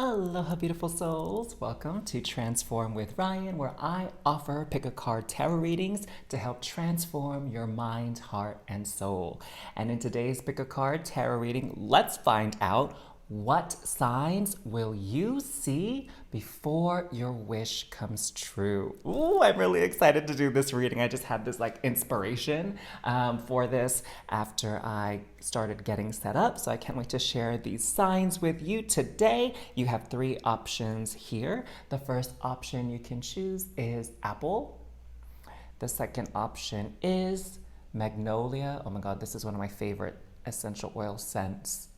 Aloha, beautiful souls. Welcome to Transform with Ryan, where I offer pick a card tarot readings to help transform your mind, heart, and soul. And in today's pick a card tarot reading, let's find out what signs will you see before your wish comes true? Ooh, I'm really excited to do this reading. I just had this inspiration for this after I started getting set up. So I can't wait to share these signs with you today. You have three options here. The first option you can choose is apple. The second option is Magnolia. Oh my God, this is one of my favorite essential oil scents.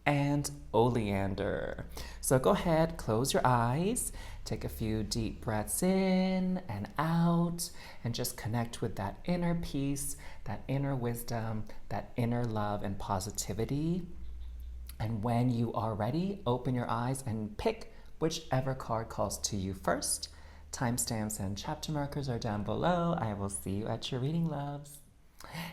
And Oleander. So go ahead, close your eyes, take a few deep breaths in and out, and just connect with that inner peace, that inner wisdom, that inner love and positivity. And when you are ready, open your eyes and pick whichever card calls to you first. Timestamps and chapter markers are down below. I will see you at your reading, loves.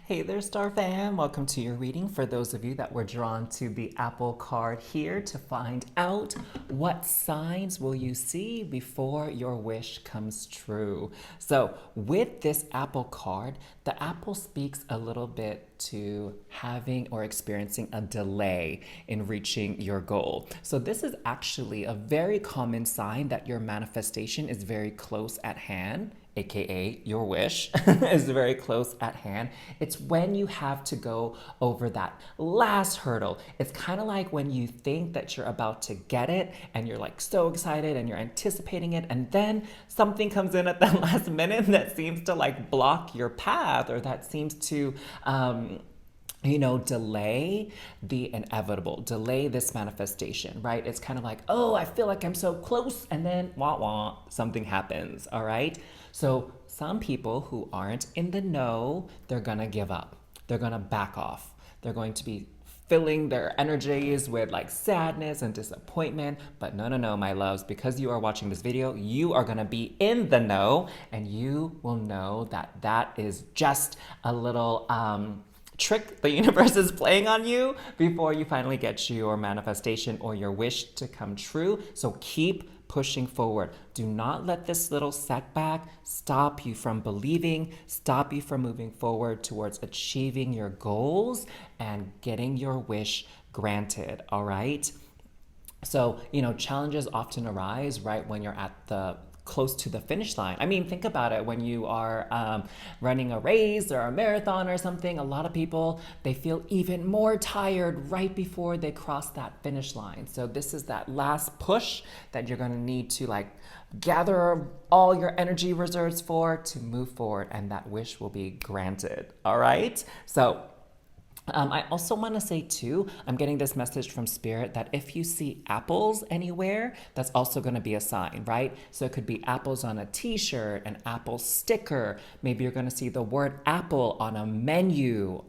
Hey there, Star Fam. Welcome to your reading. For those of you that were drawn to the Apple card here to find out what signs will you see before your wish comes true. So with this Apple card, the Apple speaks a little bit to having or experiencing a delay in reaching your goal. So this is actually a very common sign that your manifestation is very close at hand, aka your wish is very close at hand. It's when you have to go over that last hurdle. It's kind of like when you think that you're about to get it and you're so excited and you're anticipating it, and then something comes in at the last minute that seems to block your path, or that seems to delay the inevitable, delay this manifestation, right? It's kind of like, oh, I feel like I'm so close, and then wah wah, something happens, all right? So some people who aren't in the know, they're gonna give up. They're gonna back off. They're going to be filling their energies with sadness and disappointment. But no, my loves, because you are watching this video, you are gonna be in the know, and you will know that that is just a little trick the universe is playing on you before you finally get your manifestation or your wish to come true. So keep pushing forward. Do not let this little setback stop you from believing, stop you from moving forward towards achieving your goals and getting your wish granted, all right? So, challenges often arise right when you're at the close to the finish line. I mean, think about it. When you are running a race or a marathon or something, a lot of people, they feel even more tired right before they cross that finish line. So this is that last push that you're going to need to gather all your energy reserves for to move forward, and that wish will be granted. All right. So I also want to say too, I'm getting this message from Spirit that if you see apples anywhere, that's also going to be a sign, right? So it could be apples on a t-shirt, an apple sticker. Maybe you're going to see the word apple on a menu.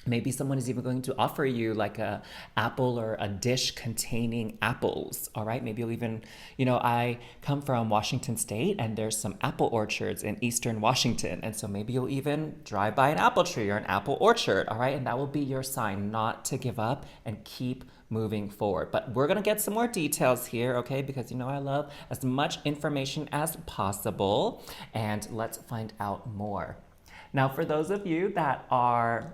Maybe someone is even going to offer you a apple or a dish containing apples, all right? Maybe you'll even, I come from Washington State, and there's some apple orchards in Eastern Washington. And so maybe you'll even drive by an apple tree or an apple orchard, all right? And that will be your sign not to give up and keep moving forward. But we're gonna get some more details here, okay? Because I love as much information as possible. And let's find out more. Now, for those of you that are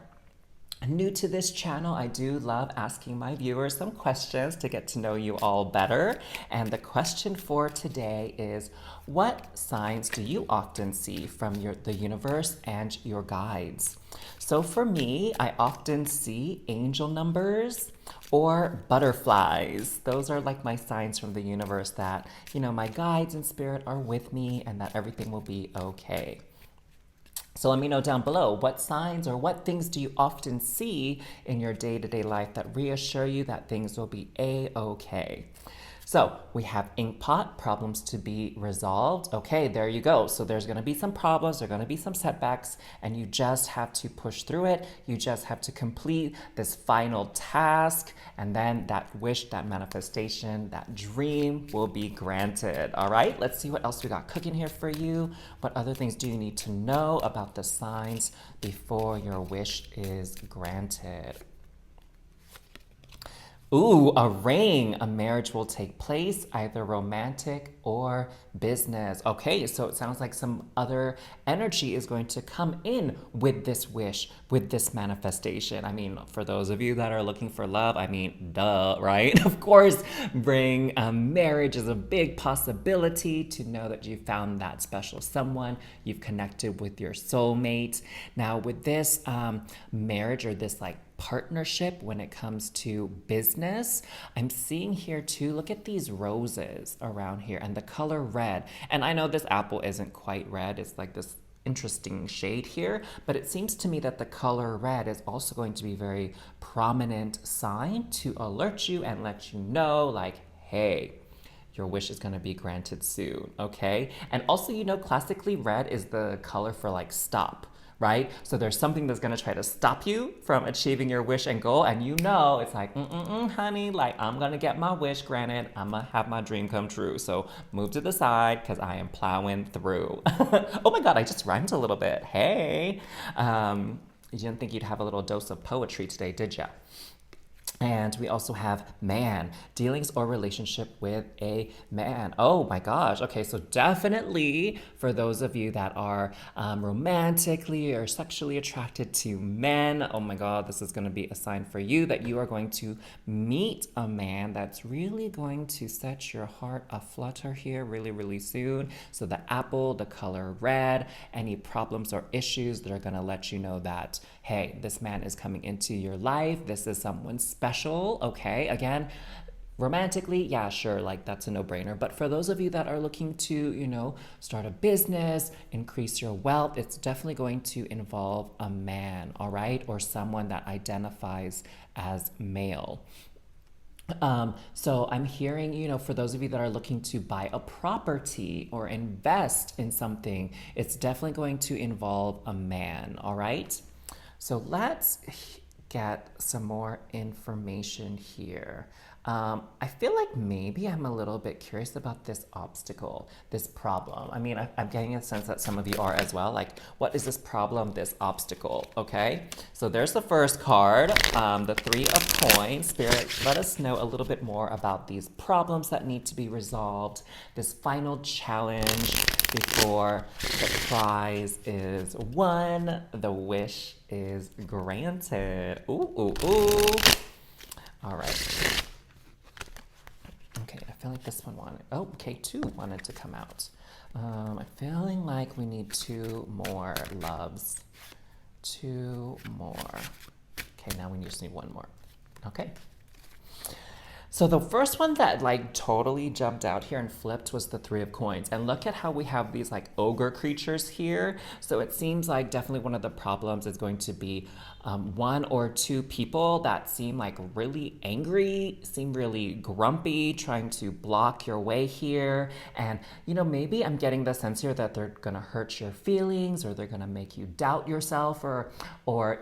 new to this channel, I do love asking my viewers some questions to get to know you all better. And the question for today is, what signs do you often see from the universe and your guides? So for me, I often see angel numbers or butterflies. Those are my signs from the universe that, my guides and spirit are with me and that everything will be okay. So let me know down below, what signs or what things do you often see in your day-to-day life that reassure you that things will be a-okay? So we have ink pot, problems to be resolved. Okay, there you go. So there's gonna be some problems, there are gonna be some setbacks, and you just have to push through it. You just have to complete this final task, and then that wish, that manifestation, that dream will be granted. All right, let's see what else we got cooking here for you. What other things do you need to know about the signs before your wish is granted? Ooh, a ring. A marriage will take place, either romantic or business. Okay, so it sounds like some other energy is going to come in with this wish, with this manifestation. I mean, for those of you that are looking for love, I mean, duh, right? Of course, bring marriage is a big possibility to know that you found that special someone, you've connected with your soulmate. Now, with this marriage or this like partnership when it comes to business, I'm seeing here too, look at these roses around here and the color red. And I know this apple isn't quite red, it's like this interesting shade here, but it seems to me that the color red is also going to be very prominent sign to alert you and let you know like, hey, your wish is going to be granted soon, okay? And also, you know, classically red is the color for like stop, right? So there's something that's gonna try to stop you from achieving your wish and goal, and you know it's like, honey, like I'm gonna get my wish granted. I'm gonna have my dream come true. So move to the side because I am plowing through. Oh my God, I just rhymed a little bit. Hey, you didn't think you'd have a little dose of poetry today, did ya? And we also have man, dealings or relationship with a man. Oh my gosh. Okay, so definitely for those of you that are romantically or sexually attracted to men, oh my God, this is going to be a sign for you that you are going to meet a man that's really going to set your heart aflutter here really, really soon. So the apple, the color red, any problems or issues that are going to let you know that, hey, this man is coming into your life. This is someone special, okay? Again, romantically, yeah, sure, like that's a no-brainer. But for those of you that are looking to, you know, start a business, increase your wealth, it's definitely going to involve a man, all right? Or someone that identifies as male. So I'm hearing, you know, for those of you that are looking to buy a property or invest in something, it's definitely going to involve a man, all right? So let's get some more information here. I feel like maybe I'm a little bit curious about this obstacle, this problem. I mean, I'm getting a sense that some of you are as well. Like, what is this problem, this obstacle? Okay, so there's the first card, the Three of Coins. Spirit, let us know a little bit more about these problems that need to be resolved, this final challenge before the prize is won, the wish is granted. Ooh, ooh, ooh. All right. Okay, I feel like this one wanted, oh, okay, two wanted to come out. I'm feeling like we need two more loves. Two more. Okay, now we just need one more. Okay. So the first one that like totally jumped out here and flipped was the Three of Coins. And look at how we have these like ogre creatures here. So it seems like definitely one of the problems is going to be one or two people that seem like really angry, seem really grumpy, trying to block your way here. And, you know, maybe I'm getting the sense here that they're going to hurt your feelings or they're going to make you doubt yourself or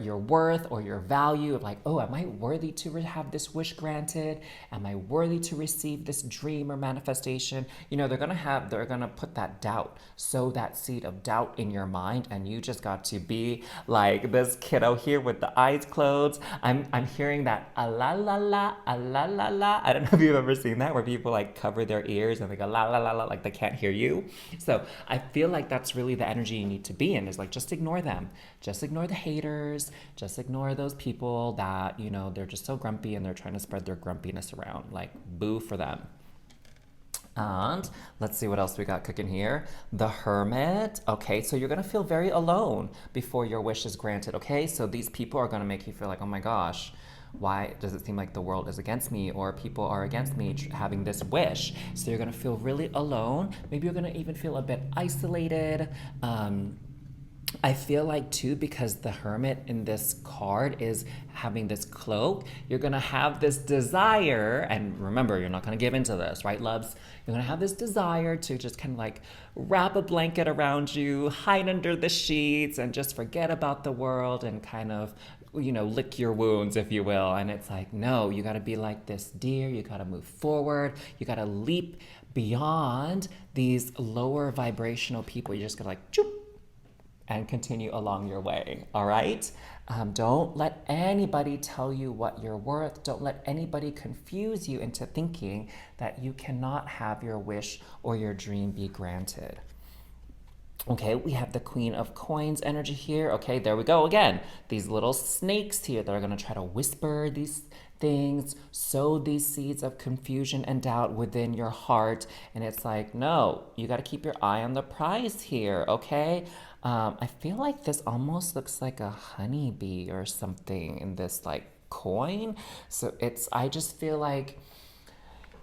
your worth or your value of like, oh, am I worthy to have this wish granted? Am I worthy to receive this dream or manifestation? You know, they're going to put that doubt, sow that seed of doubt in your mind. And you just got to be like this kiddo here with the eyes closed. I'm hearing that a la la la, a la la la. I don't know if you've ever seen that where people like cover their ears and they go la la la la, like they can't hear you. So I feel like that's really the energy you need to be in, is like just ignore them. Just ignore the haters. Just ignore those people that, you know, they're just so grumpy and they're trying to spread their grumpiness around. Like, boo for them. And let's see what else we got cooking here. The Hermit. Okay, so you're going to feel very alone before your wish is granted, okay? So these people are going to make you feel like, oh my gosh, why does it seem like the world is against me or people are against me having this wish? So you're going to feel really alone. Maybe you're going to even feel a bit isolated. I feel like too, because the Hermit in this card is having this cloak, you're gonna have this desire, and remember, you're not gonna give into this, right, loves? You're gonna have this desire to just kind of like wrap a blanket around you, hide under the sheets, and just forget about the world and kind of, you know, lick your wounds, if you will. And it's like, no, you gotta be like this deer, you gotta move forward, you gotta leap beyond these lower vibrational people. You just gotta like, choop, and continue along your way, all right? Don't let anybody tell you what you're worth. Don't let anybody confuse you into thinking that you cannot have your wish or your dream be granted. Okay, we have the Queen of Coins energy here. Okay, there we go again. These little snakes here that are going to try to whisper these things, sow these seeds of confusion and doubt within your heart. And it's like, no, you got to keep your eye on the prize here, okay? I feel like this almost looks like a honeybee or something in this like coin. So I just feel like,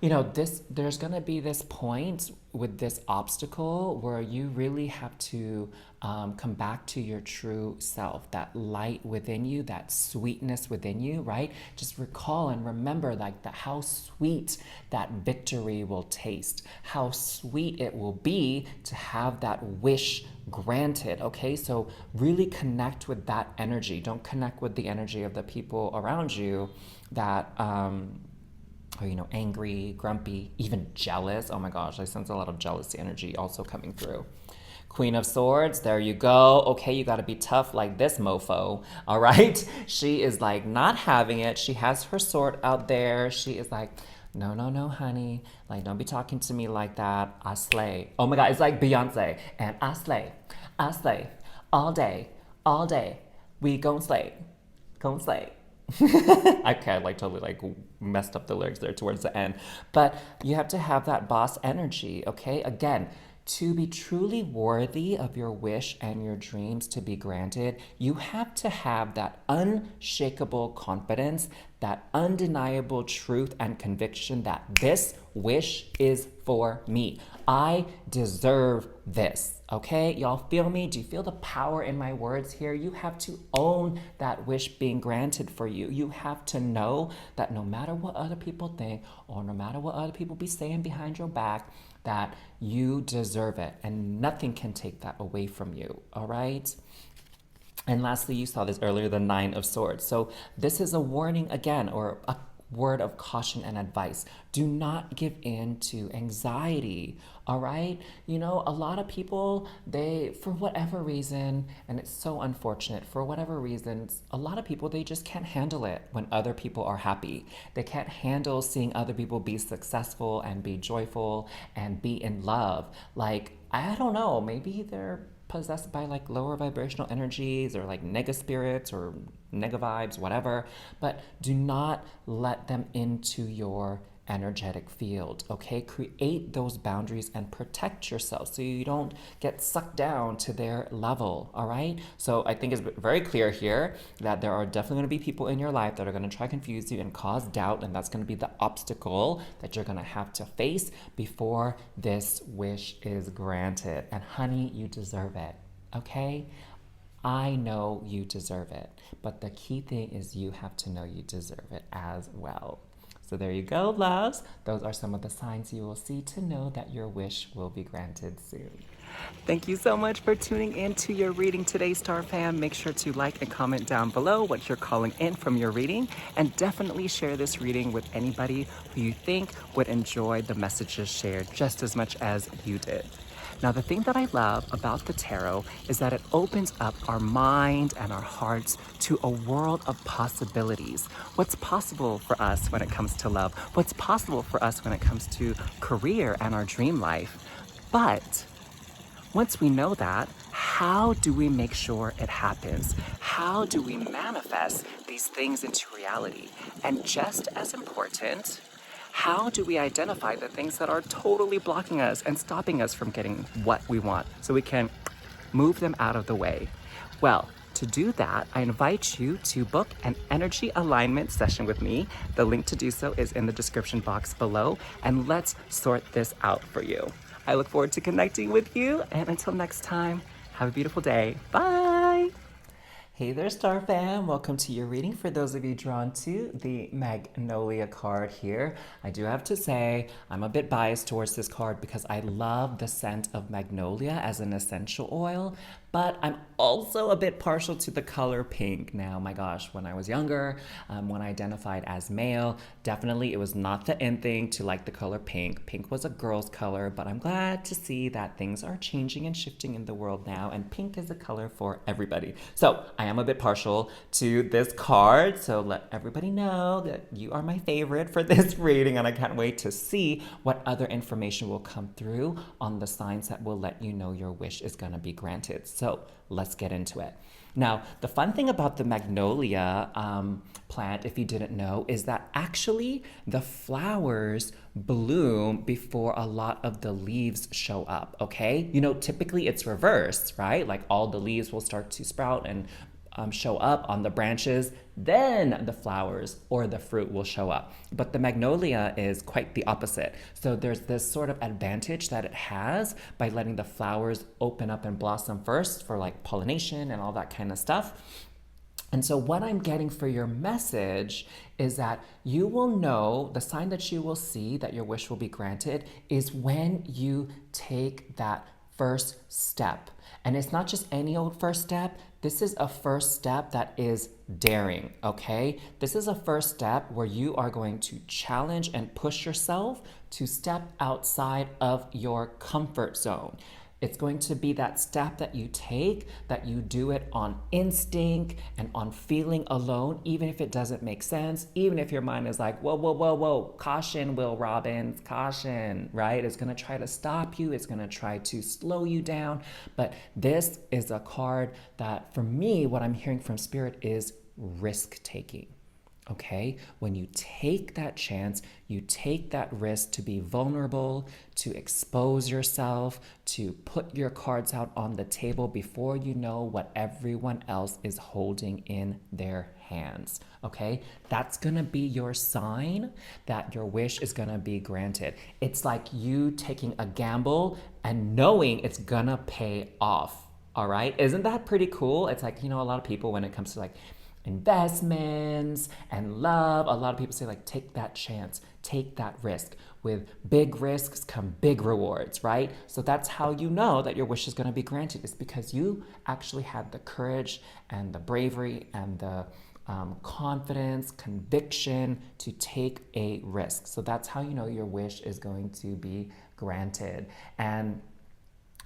there's gonna be this point with this obstacle where you really have to come back to your true self, that light within you, that sweetness within you, right? Just recall and remember like how sweet that victory will taste, how sweet it will be to have that wish granted. Okay, so really connect with that energy. Don't connect with the energy of the people around you that or angry, grumpy, even jealous. Oh my gosh, I sense a lot of jealousy energy also coming through. Queen of Swords, there you go. Okay, you got to be tough like this mofo. All right, she is like not having it. She has her sword out there. She is like, no, no, no, honey. Like, don't be talking to me like that. I slay. Oh my God, it's like Beyonce. And I slay, all day, all day. We gon' slay, gon' slay. Okay, like totally like messed up the lyrics there towards the end. But you have to have that boss energy, okay? Again, to be truly worthy of your wish and your dreams to be granted, you have to have that unshakable confidence, that undeniable truth and conviction that this wish is for me. I deserve this, okay? Y'all feel me? Do you feel the power in my words here? You have to own that wish being granted for you. You have to know that no matter what other people think or no matter what other people be saying behind your back, that you deserve it and nothing can take that away from you, all right? And lastly, you saw this earlier, the Nine of Swords. So this is a warning again, or a word of caution and advice. Do not give in to anxiety, all right? A lot of people, for whatever reason, and it's so unfortunate, for whatever reasons, a lot of people, they just can't handle it when other people are happy. They can't handle seeing other people be successful and be joyful and be in love. Like, I don't know, maybe they're possessed by like lower vibrational energies or like nega spirits or nega vibes, whatever, but do not let them into your energetic field, okay? Create those boundaries and protect yourself so you don't get sucked down to their level, all right? So I think it's very clear here that there are definitely going to be people in your life that are going to try to confuse you and cause doubt, and that's going to be the obstacle that you're going to have to face before this wish is granted. And honey, you deserve it, okay? I know you deserve it, but the key thing is you have to know you deserve it as well. So there you go, loves. Those are some of the signs you will see to know that your wish will be granted soon. Thank you so much for tuning in to your reading today, Star Fam. Make sure to like and comment down below what you're calling in from your reading, and definitely share this reading with anybody who you think would enjoy the messages shared just as much as you did. Now, the thing that I love about the tarot is that it opens up our mind and our hearts to a world of possibilities. What's possible for us when it comes to love? What's possible for us when it comes to career and our dream life? But once we know that, how do we make sure it happens? How do we manifest these things into reality? And just as important, how do we identify the things that are totally blocking us and stopping us from getting what we want so we can move them out of the way? Well, to do that, I invite you to book an energy alignment session with me. The link to do so is in the description box below, and let's sort this out for you. I look forward to connecting with you, and until next time, have a beautiful day. Bye! Hey there, Star Fam. Welcome to your reading. For those of you drawn to the Magnolia card here, I do have to say I'm a bit biased towards this card because I love the scent of magnolia as an essential oil, but I'm also a bit partial to the color pink. Now, my gosh, when I was younger, when I identified as male, definitely it was not the in thing to like the color pink. Pink was a girl's color, but I'm glad to see that things are changing and shifting in the world now, and pink is a color for everybody. So I am a bit partial to this card. So let everybody know that you are my favorite for this reading, and I can't wait to see what other information will come through on the signs that will let you know your wish is going to be granted. So let's get into it. Now, the fun thing about the Magnolia plant, if you didn't know, is that actually the flowers bloom before a lot of the leaves show up, okay? You know, typically it's reversed, right? Like all the leaves will start to sprout and show up on the branches, then the flowers or the fruit will show up. But the Magnolia is quite the opposite. So there's this sort of advantage that it has by letting the flowers open up and blossom first for like pollination and all that kind of stuff. And so what I'm getting for your message is that you will know, the sign that you will see that your wish will be granted is when you take that first step. And it's not just any old first step. This is a first step that is daring, okay? This is a first step where you are going to challenge and push yourself to step outside of your comfort zone. It's going to be that step that you take, that you do it on instinct and on feeling alone, even if it doesn't make sense, even if your mind is like, whoa, whoa, whoa, whoa, caution, Will Robbins, caution, right? It's going to try to stop you. It's going to try to slow you down. But this is a card that, for me, what I'm hearing from Spirit is risk-taking. Okay, when you take that chance, you take that risk to be vulnerable, to expose yourself, to put your cards out on the table before you know what everyone else is holding in their hands. Okay, that's gonna be your sign that your wish is gonna be granted. It's like you taking a gamble and knowing it's gonna pay off. All right, isn't that pretty cool? It's like, you know, a lot of people, when it comes to like investments and love, a lot of people say like, take that chance, take that risk. With big risks come big rewards, right? So that's how you know that your wish is going to be granted. It's because you actually had the courage and the bravery and the confidence, conviction to take a risk. So that's how you know your wish is going to be granted. And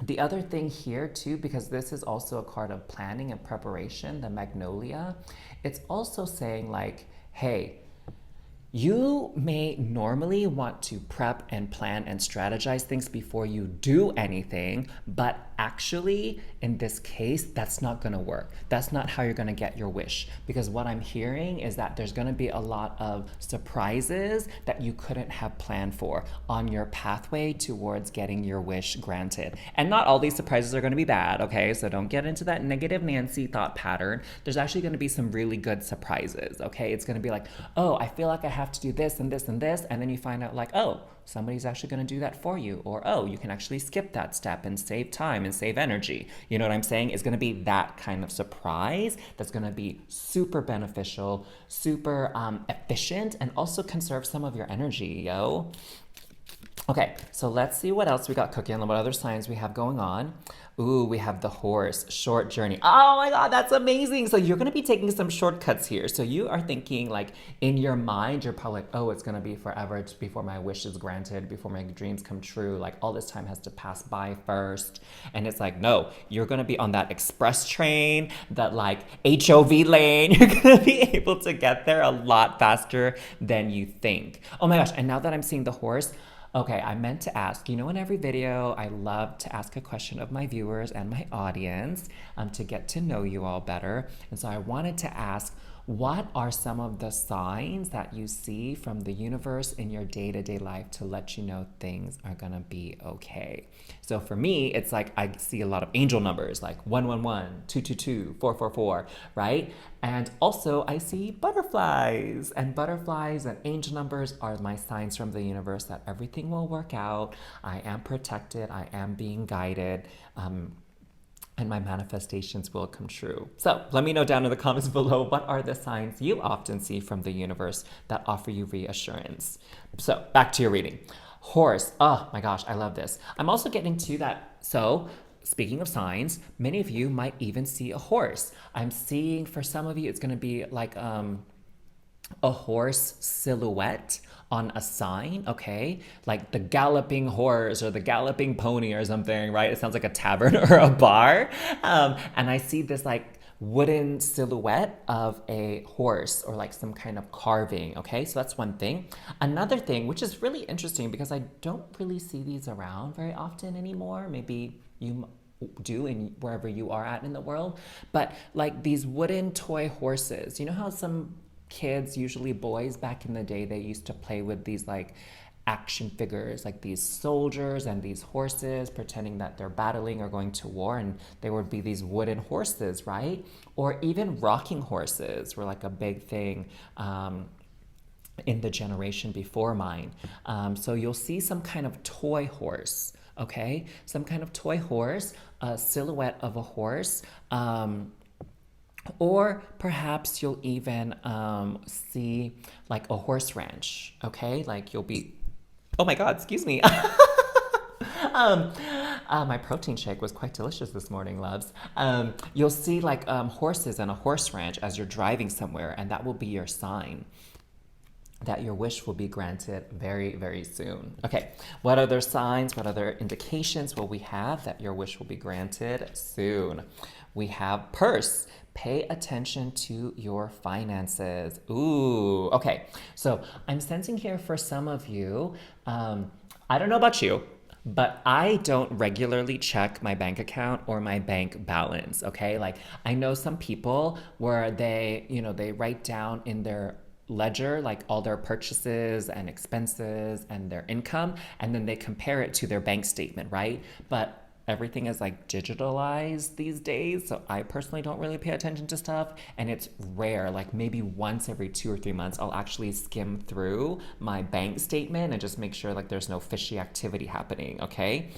the other thing here too, because this is also a card of planning and preparation, the Magnolia, it's also saying like, hey, you may normally want to prep and plan and strategize things before you do anything, but actually, in this case, that's not gonna work. That's not how you're gonna get your wish. Because what I'm hearing is that there's gonna be a lot of surprises that you couldn't have planned for on your pathway towards getting your wish granted. And not all these surprises are gonna be bad, okay? So don't get into that negative Nancy thought pattern. There's actually gonna be some really good surprises, okay? It's gonna be like, oh, I feel like I have to do this and this and this, and then you find out like, oh, somebody's actually going to do that for you, or oh, you can actually skip that step and save time and save energy. You know what I'm saying? It's going to be that kind of surprise that's going to be super beneficial, super efficient, and also conserve some of your energy, yo. Okay, so let's see what else we got cooking and what other signs we have going on. Ooh, we have the horse, short journey. Oh my God, that's amazing. So you're gonna be taking some shortcuts here. So you are thinking like in your mind, you're probably like, oh, it's gonna be forever before my wish is granted, before my dreams come true. Like all this time has to pass by first. And it's like, no, you're gonna be on that express train, that like HOV lane. You're gonna be able to get there a lot faster than you think. Oh my gosh, and now that I'm seeing the horse, okay, I meant to ask, you know, in every video, I love to ask a question of my viewers and my audience to get to know you all better. And so I wanted to ask, what are some of the signs that you see from the universe in your day-to-day life to let you know things are gonna be okay? So for me, it's like I see a lot of angel numbers like 111, 222, 444, right? And also I see butterflies, and butterflies and angel numbers are my signs from the universe that everything will work out. I am protected, I am being guided, and my manifestations will come true. So let me know down in the comments below, what are the signs you often see from the universe that offer you reassurance? So back to your reading. Horse, oh my gosh, I love this. I'm also getting to that. So speaking of signs, many of you might even see a horse. I'm seeing for some of you, it's gonna be like a horse silhouette on a sign, okay? Like the galloping horse or the galloping pony or something, right? It sounds like a tavern or a bar. And I see this like wooden silhouette of a horse or like some kind of carving. Okay, so that's one thing. Another thing, which is really interesting because I don't really see these around very often anymore. Maybe you do in wherever you are at in the world, but like these wooden toy horses. You know how some kids, usually boys back in the day, they used to play with these like action figures, like these soldiers and these horses, pretending that they're battling or going to war, and there would be these wooden horses, right? Or even rocking horses were like a big thing. In the generation before mine. So you'll see some kind of toy horse, okay? Some kind of toy horse, a silhouette of a horse, or perhaps you'll even see like a horse ranch, okay? Like you'll be, oh my God, excuse me. My protein shake was quite delicious this morning, loves. You'll see like horses and a horse ranch as you're driving somewhere, and that will be your sign that your wish will be granted very, very soon. Okay, what other signs, what other indications will we have that your wish will be granted soon? We have purse. Pay attention to your finances. Ooh, okay. So I'm sensing here for some of you, I don't know about you, but I don't regularly check my bank account or my bank balance, okay? Like I know some people where they write down in their ledger like all their purchases and expenses and their income, and then they compare it to their bank statement, right? But everything is like digitalized these days, so I personally don't really pay attention to stuff, and it's rare, like maybe once every 2 or 3 months I'll actually skim through my bank statement and just make sure like there's no fishy activity happening, okay?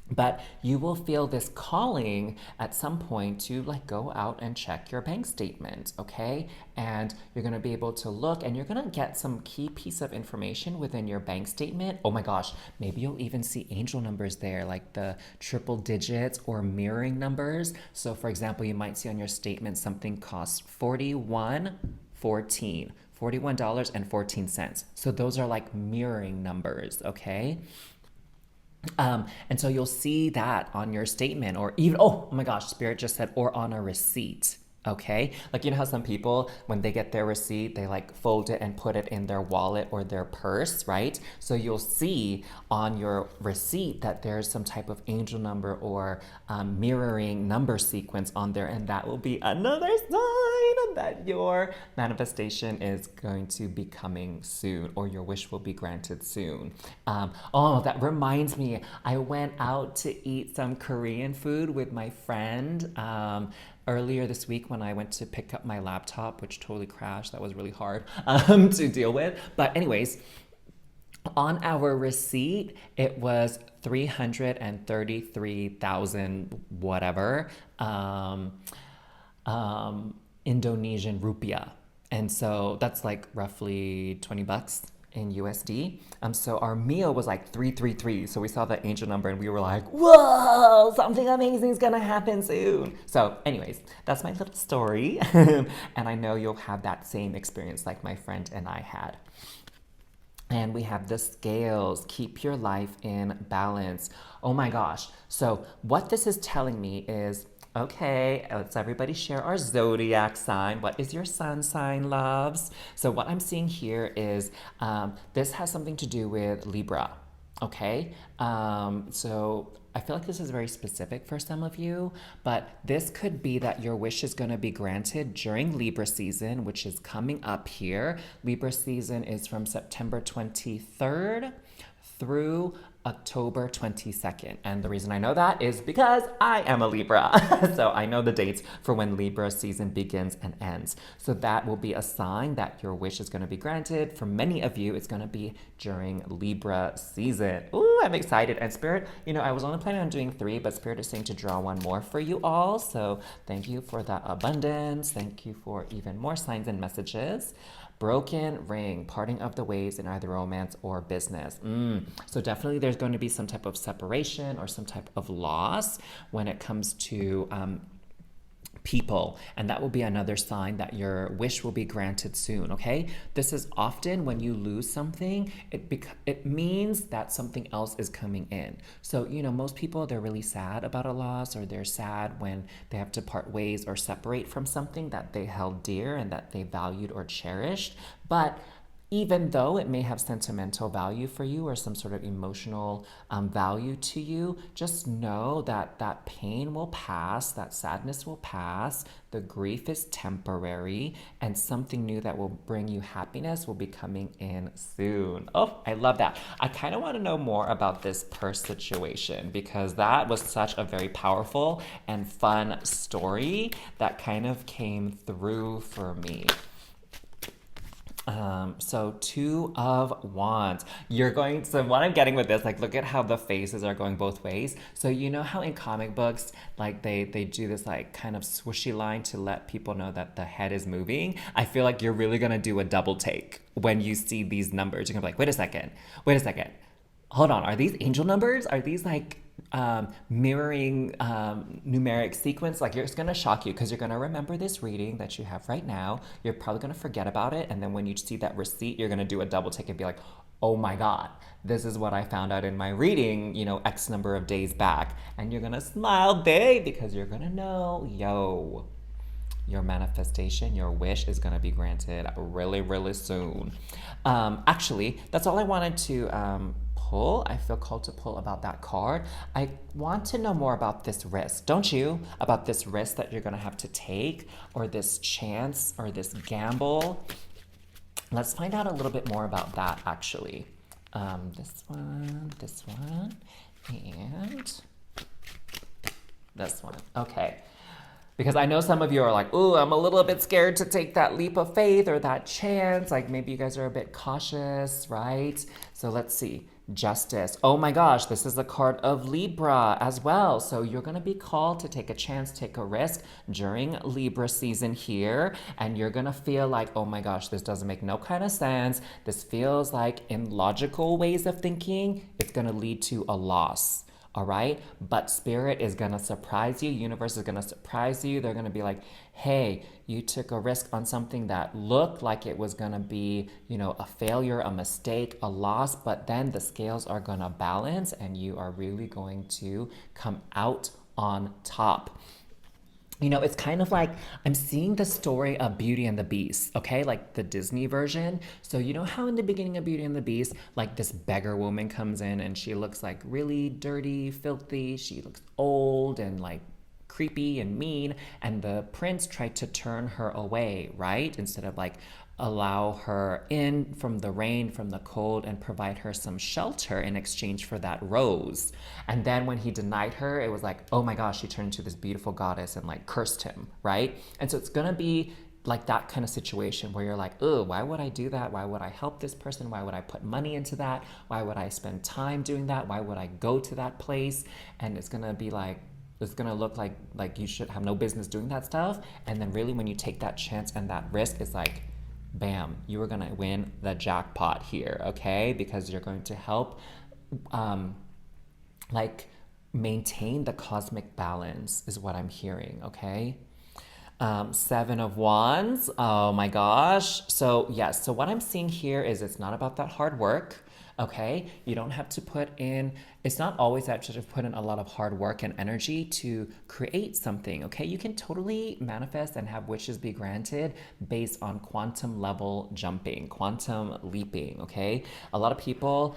But you will feel this calling at some point to like go out and check your bank statement, okay? And you're gonna be able to look, and you're gonna get some key piece of information within your bank statement. Oh my gosh, maybe you'll even see angel numbers there, like the triple digits or mirroring numbers. So for example, you might see on your statement something costs $41.14. So those are like mirroring numbers, okay? And so you'll see that on your statement, or even, oh my gosh, Spirit just said, or on a receipt. Okay, like you know how some people, when they get their receipt, they like fold it and put it in their wallet or their purse, right? So you'll see on your receipt that there's some type of angel number or mirroring number sequence on there, and that will be another sign that your manifestation is going to be coming soon, or your wish will be granted soon. Oh, that reminds me, I went out to eat some Korean food with my friend. Earlier this week when I went to pick up my laptop, which totally crashed. That was really hard to deal with. But anyways, on our receipt, it was 333,000 whatever Indonesian rupiah. And so that's like roughly $20 in USD. So our meal was like 333. So we saw that angel number and we were like, whoa, something amazing is gonna happen soon. So anyways, that's my little story. And I know you'll have that same experience like my friend and I had. And we have the scales. Keep your life in balance. Oh my gosh. So what this is telling me is, okay, let's everybody share our zodiac sign. What is your sun sign, loves? So what I'm seeing here is this has something to do with Libra, okay? So I feel like this is very specific for some of you, but this could be that your wish is going to be granted during Libra season, which is coming up here. Libra season is from September 23rd through October 22nd. And the reason I know that is because I am a Libra. So I know the dates for when Libra season begins and ends. So that will be a sign that your wish is going to be granted. For many of you, it's going to be during Libra season. Ooh, I'm excited. And Spirit, I was only planning on doing 3, but Spirit is saying to draw one more for you all. So thank you for that abundance. Thank you for even more signs and messages. Broken ring, parting of the ways in either romance or business. So definitely there's going to be some type of separation or some type of loss when it comes to people, and that will be another sign that your wish will be granted soon. Okay, this is often when you lose something, it means that something else is coming in. So most people, they're really sad about a loss, or they're sad when they have to part ways or separate from something that they held dear and that they valued or cherished. But even though it may have sentimental value for you or some sort of emotional value to you, just know that that pain will pass, that sadness will pass, the grief is temporary, and something new that will bring you happiness will be coming in soon. Oh, I love that. I kind of want to know more about this purse situation, because that was such a very powerful and fun story that kind of came through for me. So Two of Wands. So what I'm getting with this, like, look at how the faces are going both ways. So you know how in comic books, like they do this like kind of swooshy line to let people know that the head is moving. I feel like you're really gonna do a double take when you see these numbers. You're gonna be like, wait a second. Hold on, are these angel numbers? Are these like mirroring numeric sequence? Like, it's going to shock you, because you're going to remember this reading that you have right now. You're probably going to forget about it. And then when you see that receipt, you're going to do a double take and be like, oh my God, this is what I found out in my reading, X number of days back. And you're going to smile big, because you're going to know, your manifestation, your wish is going to be granted really, really soon. Actually, that's all I wanted to pull. I feel called to pull about that card. I want to know more about this risk, don't you? About this risk that you're going to have to take, or this chance, or this gamble. Let's find out a little bit more about that, actually. This one, and this one. Okay. Because I know some of you are like, ooh, I'm a little bit scared to take that leap of faith or that chance. Like, maybe you guys are a bit cautious, right? So let's see. Justice. Oh my gosh, this is the card of Libra as well. So you're going to be called to take a chance, take a risk during Libra season here. And you're going to feel like, oh my gosh, this doesn't make no kind of sense. This feels like, in logical ways of thinking, it's going to lead to a loss. All right. But Spirit is going to surprise you. Universe is going to surprise you. They're going to be like, hey, you took a risk on something that looked like it was going to be, a failure, a mistake, a loss. But then the scales are going to balance, and you are really going to come out on top. It's kind of like I'm seeing the story of Beauty and the Beast, okay? Like the Disney version. So you know how in the beginning of Beauty and the Beast, like this beggar woman comes in and she looks like really dirty, filthy. She looks old and like creepy and mean. And the prince tried to turn her away, right? Instead of like allow her in from the rain, from the cold, and provide her some shelter in exchange for that rose. And then when he denied her, it was like, oh my gosh, she turned into this beautiful goddess and like cursed him, right? And so it's gonna be like that kind of situation where you're like, oh, why would I do that? Why would I help this person? Why would I put money into that? Why would I spend time doing that? Why would I go to that place? And it's gonna be like, it's gonna look like you should have no business doing that stuff. And then really when you take that chance and that risk, it's like, bam, you are gonna win the jackpot here, okay? Because you're going to help like maintain the cosmic balance is what I'm hearing, okay? Seven of Wands, oh my gosh. So yes, so what I'm seeing here is it's not about that hard work. Okay, you don't have to put in, it's not always that you have to put in a lot of hard work and energy to create something, okay? You can totally manifest and have wishes be granted based on quantum level jumping, quantum leaping, okay? A lot of people,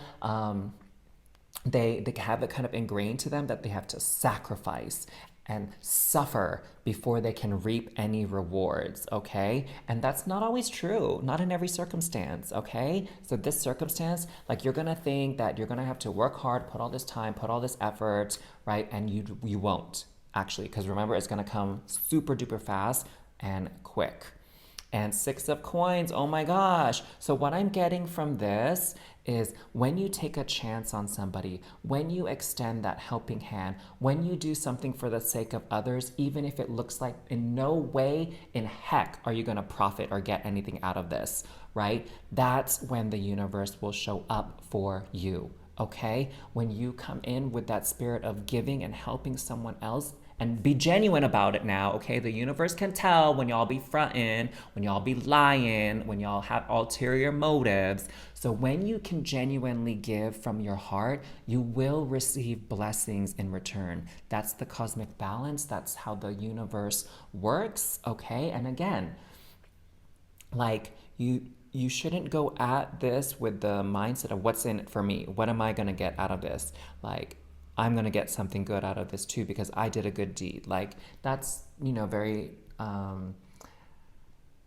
they have it kind of ingrained to them that they have to sacrifice and suffer before they can reap any rewards, okay? And that's not always true, not in every circumstance, okay? So this circumstance, like, you're gonna think that you're gonna have to work hard, put all this time, put all this effort, right? And you won't, actually, because remember, it's gonna come super duper fast and quick. And Six of Coins, oh my gosh. So what I'm getting from this is when you take a chance on somebody, when you extend that helping hand, when you do something for the sake of others, even if it looks like in no way in heck are you gonna profit or get anything out of this, right? That's when the universe will show up for you, okay? When you come in with that spirit of giving and helping someone else, and be genuine about it now, okay? The universe can tell when y'all be fronting, when y'all be lying, when y'all have ulterior motives. So when you can genuinely give from your heart, you will receive blessings in return. That's the cosmic balance. That's how the universe works, okay? And again, like you shouldn't go at this with the mindset of what's in it for me. What am I going to get out of this? Like I'm going to get something good out of this too because I did a good deed. Like that's, very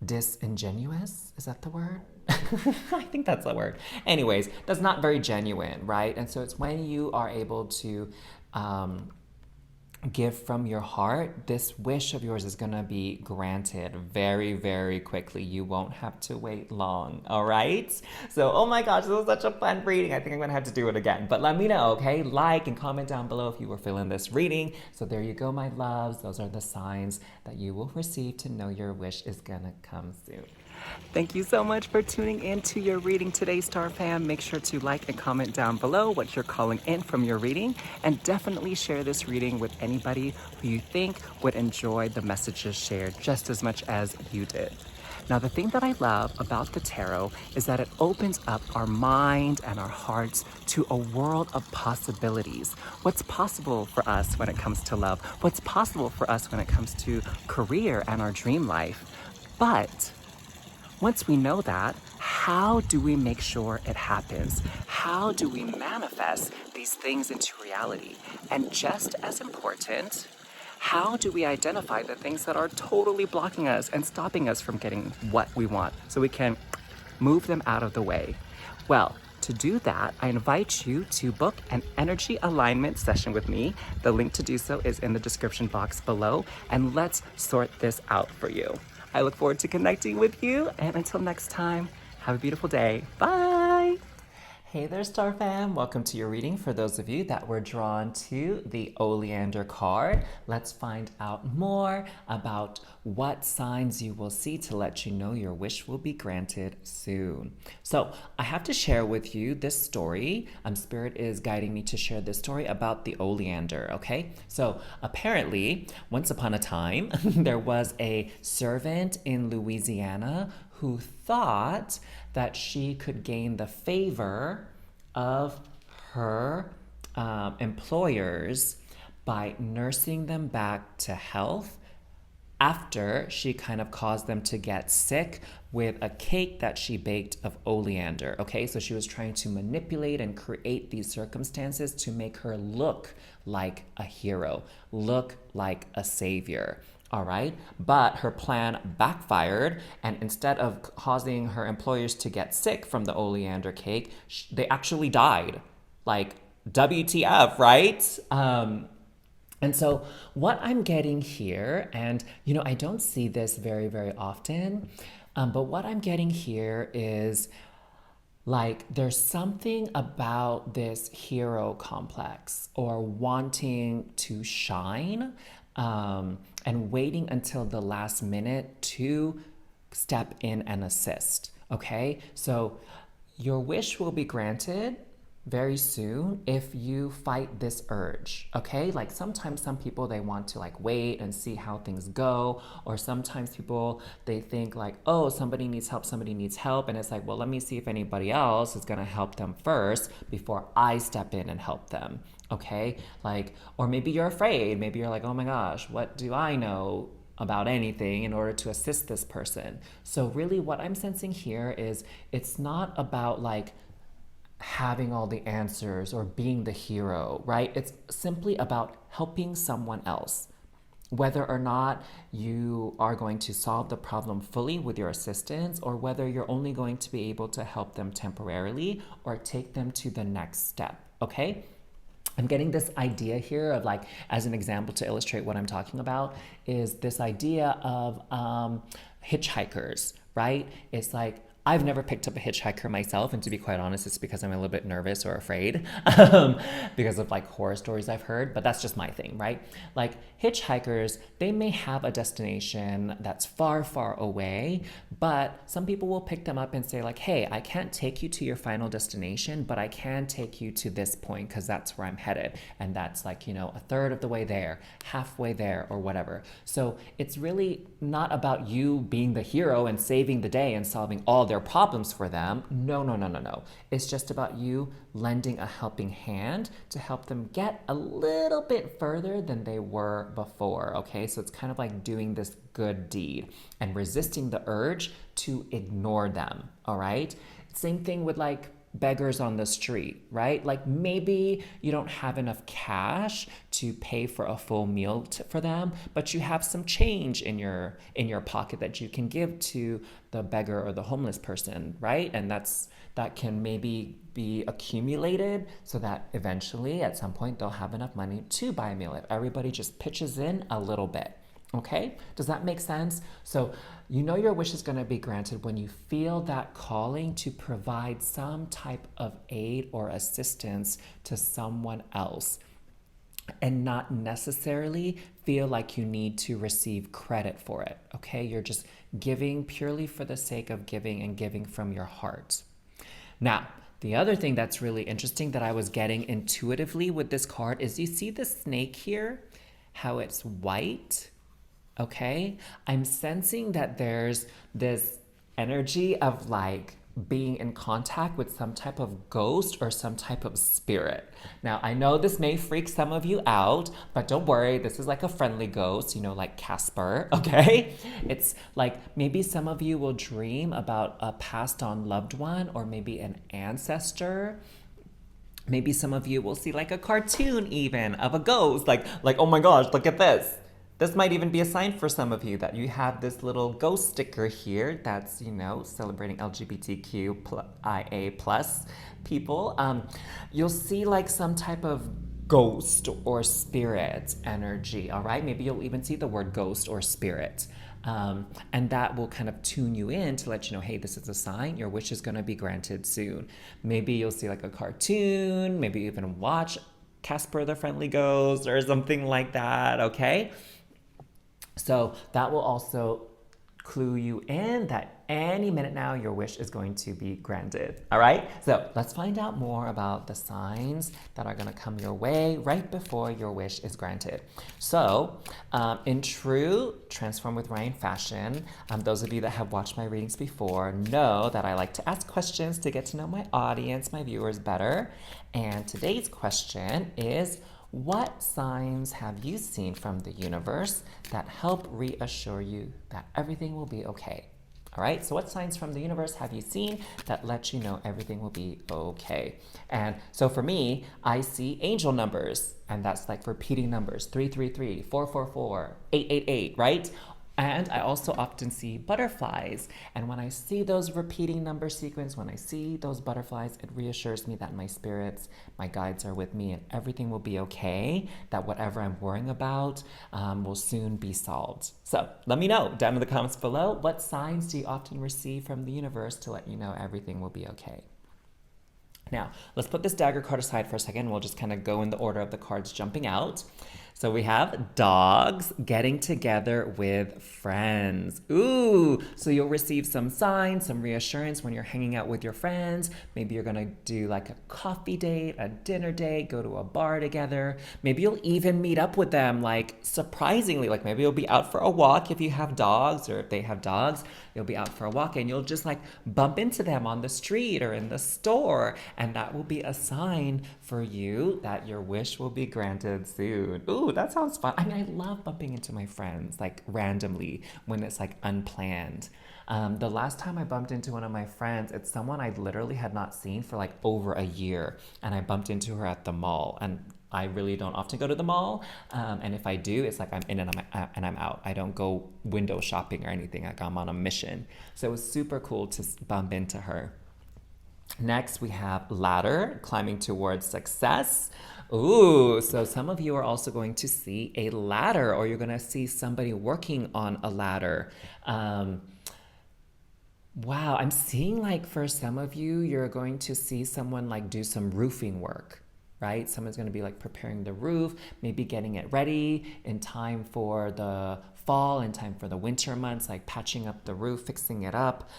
disingenuous. Is that the word? I think that's the word. Anyways, that's not very genuine, right? And so it's when you are able to give from your heart, this wish of yours is going to be granted very, very quickly. You won't have to wait long, all right? So, oh my gosh, this was such a fun reading. I think I'm going to have to do it again. But let me know, okay? Like and comment down below if you were feeling this reading. So there you go, my loves. Those are the signs that you will receive to know your wish is going to come soon. Thank you so much for tuning in to your reading today, Star Fam. Make sure to like and comment down below what you're calling in from your reading, and definitely share this reading with anybody who you think would enjoy the messages shared just as much as you did. Now, the thing that I love about the tarot is that it opens up our mind and our hearts to a world of possibilities. What's possible for us when it comes to love? What's possible for us when it comes to career and our dream life? But once we know that, how do we make sure it happens? How do we manifest these things into reality? And just as important, how do we identify the things that are totally blocking us and stopping us from getting what we want so we can move them out of the way? Well, to do that, I invite you to book an energy alignment session with me. The link to do so is in the description box below, and let's sort this out for you. I look forward to connecting with you, and until next time, have a beautiful day. Bye! Hey there, Star Fam. Welcome to your reading. For those of you that were drawn to the Oleander card, let's find out more about what signs you will see to let you know your wish will be granted soon. So I have to share with you this story. Spirit is guiding me to share this story about the Oleander, okay? So apparently, once upon a time, there was a servant in Louisiana who thought that she could gain the favor of her employers by nursing them back to health after she kind of caused them to get sick with a cake that she baked of oleander. Okay, so she was trying to manipulate and create these circumstances to make her look like a hero, look like a savior. All right, but her plan backfired, and instead of causing her employers to get sick from the oleander cake, they actually died. Like, WTF, right? And so what I'm getting here, and I don't see this very, very often, but what I'm getting here is like there's something about this hero complex or wanting to shine, and waiting until the last minute to step in and assist, okay? So your wish will be granted very soon if you fight this urge, okay? Like sometimes some people, they want to like wait and see how things go, or sometimes people, they think like, oh, somebody needs help, and it's like, well, let me see if anybody else is gonna help them first before I step in and help them, okay? Like, or maybe you're afraid, maybe you're like, oh my gosh, what do I know about anything in order to assist this person? So really what I'm sensing here is it's not about like having all the answers or being the hero, right? It's simply about helping someone else. Whether or not you are going to solve the problem fully with your assistance, or whether you're only going to be able to help them temporarily or take them to the next step, okay? I'm getting this idea here of like, as an example to illustrate what I'm talking about, is this idea of hitchhikers, right? It's like, I've never picked up a hitchhiker myself, and to be quite honest, it's because I'm a little bit nervous or afraid because of like horror stories I've heard, but that's just my thing, right? Like hitchhikers, they may have a destination that's far, far away, but some people will pick them up and say like, hey, I can't take you to your final destination, but I can take you to this point because that's where I'm headed. And that's like, you know, a third of the way there, halfway there, or whatever. So it's really not about you being the hero and saving the day and solving all their problems for them. No, no, no, no, no. It's just about you lending a helping hand to help them get a little bit further than they were before, okay? So it's kind of like doing this good deed and resisting the urge to ignore them, all right? Same thing with like beggars on the street, right? Like maybe you don't have enough cash to pay for a full meal for them, but you have some change in your pocket that you can give to the beggar or the homeless person, right? And that can maybe be accumulated so that eventually at some point they'll have enough money to buy a meal if everybody just pitches in a little bit. Okay, does that make sense? So you know your wish is going to be granted when you feel that calling to provide some type of aid or assistance to someone else and not necessarily feel like you need to receive credit for it. Okay, you're just giving purely for the sake of giving and giving from your heart. Now, the other thing that's really interesting that I was getting intuitively with this card is you see the snake here, how it's white. Okay, I'm sensing that there's this energy of like being in contact with some type of ghost or some type of spirit. Now, I know this may freak some of you out, but don't worry, this is like a friendly ghost, you know, like Casper, okay? It's like maybe some of you will dream about a passed on loved one or maybe an ancestor. Maybe some of you will see like a cartoon even of a ghost, like oh my gosh, look at this. This might even be a sign for some of you that you have this little ghost sticker here that's, you know, celebrating LGBTQIA plus people. You'll see like some type of ghost or spirit energy, all right? Maybe you'll even see the word ghost or spirit. And that will kind of tune you in to let you know, hey, this is a sign, your wish is going to be granted soon. Maybe you'll see like a cartoon, maybe even watch Casper the Friendly Ghost or something like that, okay? So that will also clue you in that any minute now your wish is going to be granted. All right, so let's find out more about the signs that are going to come your way right before your wish is granted. So in true Transform with Ryan fashion, those of you that have watched my readings before know that I like to ask questions to get to know my audience, my viewers better. And today's question is, what signs have you seen from the universe that help reassure you that everything will be okay? All right, so what signs from the universe have you seen that let you know everything will be okay? And so for me, I see angel numbers, and that's like repeating numbers, 333, 444, 888, right? And I also often see butterflies. And when I see those repeating number sequence, when I see those butterflies, it reassures me that my spirits, my guides are with me and everything will be okay, that whatever I'm worrying about will soon be solved. So let me know down in the comments below, what signs do you often receive from the universe to let you know everything will be okay? Now, let's put this dagger card aside for a second. We'll just kind of go in the order of the cards jumping out. So we have dogs getting together with friends. Ooh, so you'll receive some signs, some reassurance when you're hanging out with your friends. Maybe you're gonna do like a coffee date, a dinner date, go to a bar together. Maybe you'll even meet up with them, like surprisingly, like maybe you'll be out for a walk if you have dogs, or if they have dogs, you'll be out for a walk and you'll just like bump into them on the street or in the store. And that will be a sign for you that your wish will be granted soon. Ooh, that sounds fun. I mean, I love bumping into my friends like randomly when it's like unplanned. The last time I bumped into one of my friends, it's someone I literally had not seen for like over a year. And I bumped into her at the mall. And I really don't often go to the mall. And if I do, it's like I'm in and I'm out. I don't go window shopping or anything. Like I'm on a mission. So it was super cool to bump into her. Next, we have ladder, climbing towards success. Ooh, so some of you are also going to see a ladder, or you're going to see somebody working on a ladder. Wow, I'm seeing like for some of you, you're going to see someone like do some roofing work, right? Someone's going to be like preparing the roof, maybe getting it ready in time for the fall, in time for the winter months, like patching up the roof, fixing it up.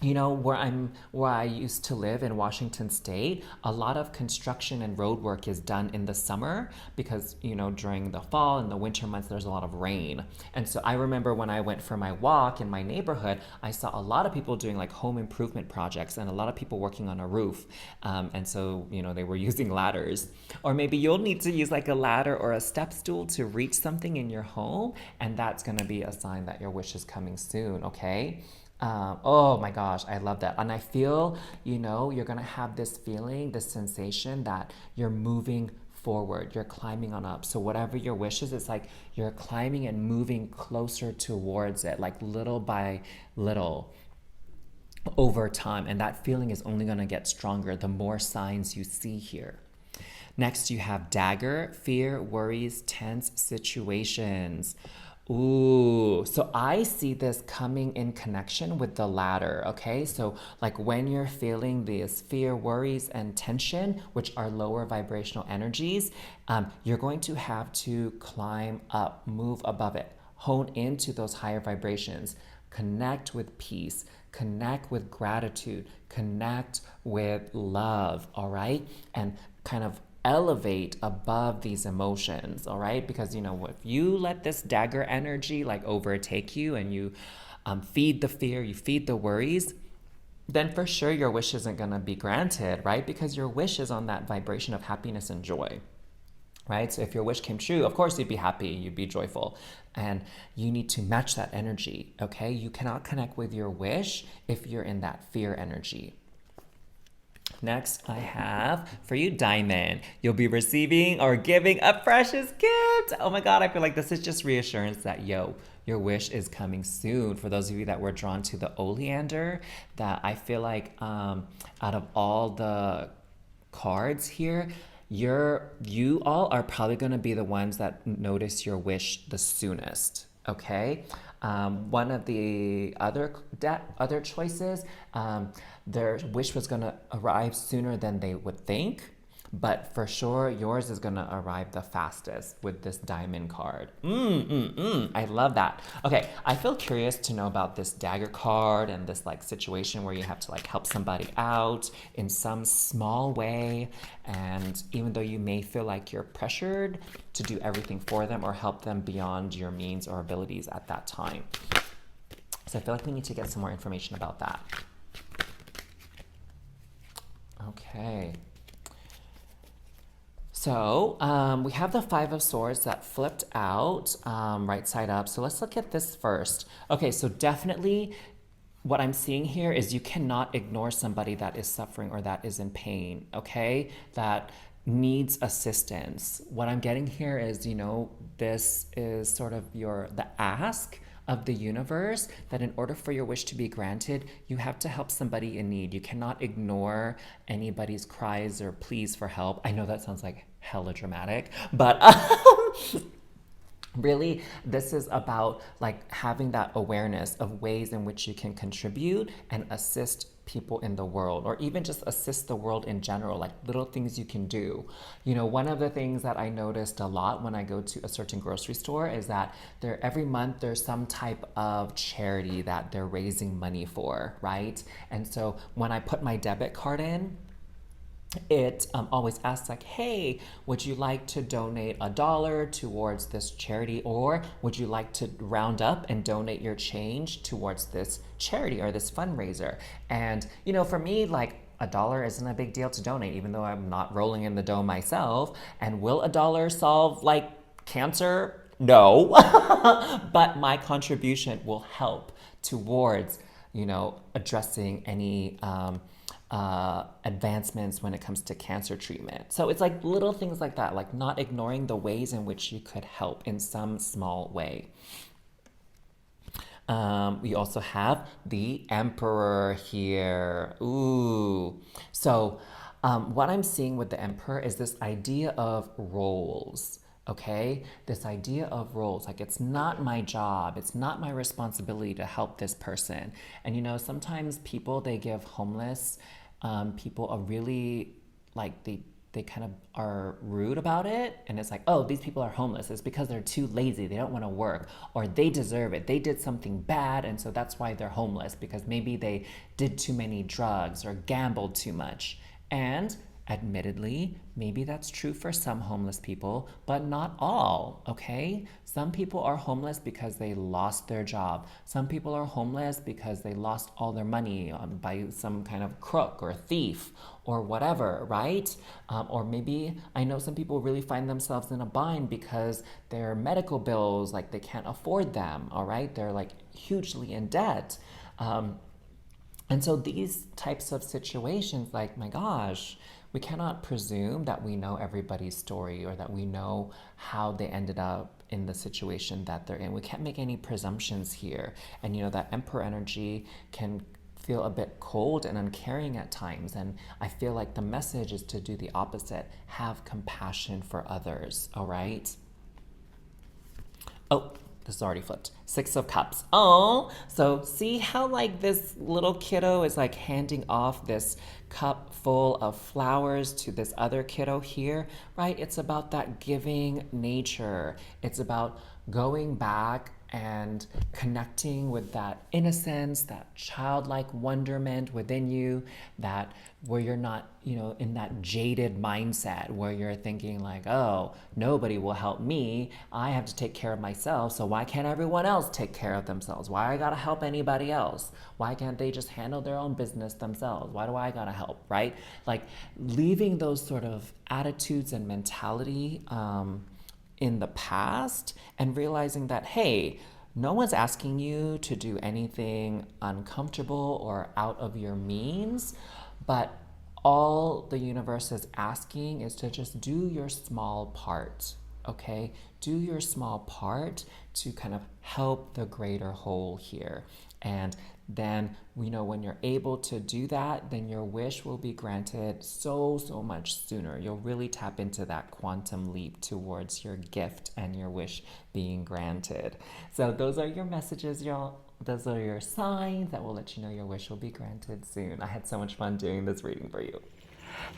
Where I used to live in Washington State, a lot of construction and road work is done in the summer because during the fall and the winter months there's a lot of rain. And so I remember when I went for my walk in my neighborhood, I saw a lot of people doing like home improvement projects and a lot of people working on a roof. And so they were using ladders, or maybe you'll need to use like a ladder or a step stool to reach something in your home, and that's going to be a sign that your wish is coming soon. Okay. Oh my gosh, I love that. And I feel, you're going to have this feeling, this sensation that you're moving forward, you're climbing on up. So, whatever your wish is, it's like you're climbing and moving closer towards it, like little by little over time. And that feeling is only going to get stronger the more signs you see here. Next, you have dagger, fear, worries, tense situations. Ooh, so I see this coming in connection with the latter, okay? So, like when you're feeling this fear, worries, and tension, which are lower vibrational energies, you're going to have to climb up, move above it, hone into those higher vibrations, connect with peace, connect with gratitude, connect with love, all right? And kind of elevate above these emotions, all right? Because if you let this dagger energy like overtake you and you feed the fear, you feed the worries, then for sure your wish isn't going to be granted, right? Because your wish is on that vibration of happiness and joy, right? So if your wish came true, of course you'd be happy, you'd be joyful. And you need to match that energy, okay? You cannot connect with your wish if you're in that fear energy. Next, I have for you, Diamond. You'll be receiving or giving a precious gift. Oh my God, I feel like this is just reassurance that, your wish is coming soon. For those of you that were drawn to the Oleander, that I feel like out of all the cards here, you all are probably going to be the ones that notice your wish the soonest. Okay. One of the other choices, their wish was going to arrive sooner than they would think, but for sure yours is going to arrive the fastest with this diamond card. I love that. Okay, I feel curious to know about this dagger card and this like situation where you have to like help somebody out in some small way, and even though you may feel like you're pressured to do everything for them or help them beyond your means or abilities at that time. So I feel like we need to get some more information about that. Okay. So we have the Five of Swords that flipped out right side up. So let's look at this first. Okay, so definitely what I'm seeing here is you cannot ignore somebody that is suffering or that is in pain, okay? That needs assistance. What I'm getting here is, this is sort of the ask of the universe that in order for your wish to be granted, you have to help somebody in need. You cannot ignore anybody's cries or pleas for help. I know that sounds like hella dramatic, but really this is about like having that awareness of ways in which you can contribute and assist people in the world, or even just assist the world in general, like little things you can do. One of the things that I noticed a lot when I go to a certain grocery store is that every month there's some type of charity that they're raising money for, right? And so when I put my debit card in, it always asks like, hey, would you like to donate $1 towards this charity, or would you like to round up and donate your change towards this charity or this fundraiser? And for me, like $1 isn't a big deal to donate, even though I'm not rolling in the dough myself. And will $1 solve like cancer? No. But my contribution will help towards addressing any advancements when it comes to cancer treatment. So it's like little things like that, like not ignoring the ways in which you could help in some small way. We also have the Emperor here. Ooh. So what I'm seeing with the Emperor is this idea of roles. okay? This idea of roles, like it's not my job, it's not my responsibility to help this person. And sometimes people, they give homeless people a really, like, they kind of are rude about it, and it's like, oh, these people are homeless, it's because they're too lazy, they don't want to work, or they deserve it, they did something bad, and so that's why they're homeless, because maybe they did too many drugs or gambled too much. And admittedly, maybe that's true for some homeless people, but not all, okay? Some people are homeless because they lost their job. Some people are homeless because they lost all their money by some kind of crook or thief or whatever, right? Or maybe I know some people really find themselves in a bind because their medical bills, like they can't afford them, all right? They're like hugely in debt. And so these types of situations, like, my gosh, we cannot presume that we know everybody's story or that we know how they ended up in the situation that they're in. We can't make any presumptions here. And that Emperor energy can feel a bit cold and uncaring at times. And I feel like the message is to do the opposite. Have compassion for others, all right? Oh, this is already flipped. 6 of Cups. Oh, so see how like this little kiddo is like handing off this cup full of flowers to this other kiddo here, right? It's about that giving nature. It's about going back and connecting with that innocence, that childlike wonderment within you, that where you're not, in that jaded mindset where you're thinking like, oh, nobody will help me. I have to take care of myself. So why can't everyone else take care of themselves? Why I gotta help anybody else? Why can't they just handle their own business themselves? Why do I gotta help, right? Like leaving those sort of attitudes and mentality in the past and realizing that, hey, no one's asking you to do anything uncomfortable or out of your means, but all the universe is asking is to just do your small part, okay? Do your small part to kind of help the greater whole here. And then when you're able to do that, then your wish will be granted so much sooner. You'll really tap into that quantum leap towards your gift and your wish being granted. So those are your messages, y'all. Those are your signs that will let you know your wish will be granted soon. I had so much fun doing this reading for you.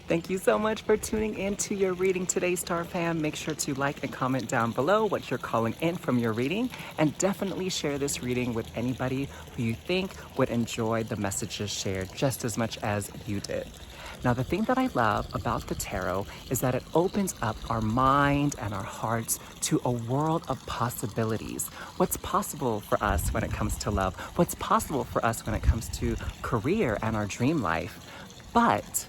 Thank you so much for tuning in to your reading today, Star Fam. Make sure to like and comment down below what you're calling in from your reading, and definitely share this reading with anybody who you think would enjoy the messages shared just as much as you did. Now, the thing that I love about the tarot is that it opens up our mind and our hearts to a world of possibilities. What's possible for us when it comes to love? What's possible for us when it comes to career and our dream life? But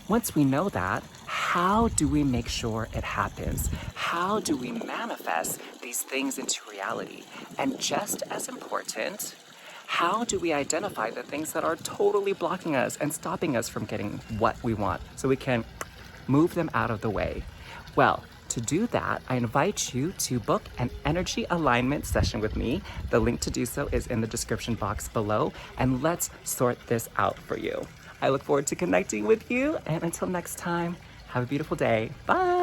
once we know that, how do we make sure it happens? How do we manifest these things into reality? And just as important, how do we identify the things that are totally blocking us and stopping us from getting what we want so we can move them out of the way? Well, to do that, I invite you to book an energy alignment session with me. The link to do so is in the description box below, and let's sort this out for you. I look forward to connecting with you, and until next time, have a beautiful day. Bye.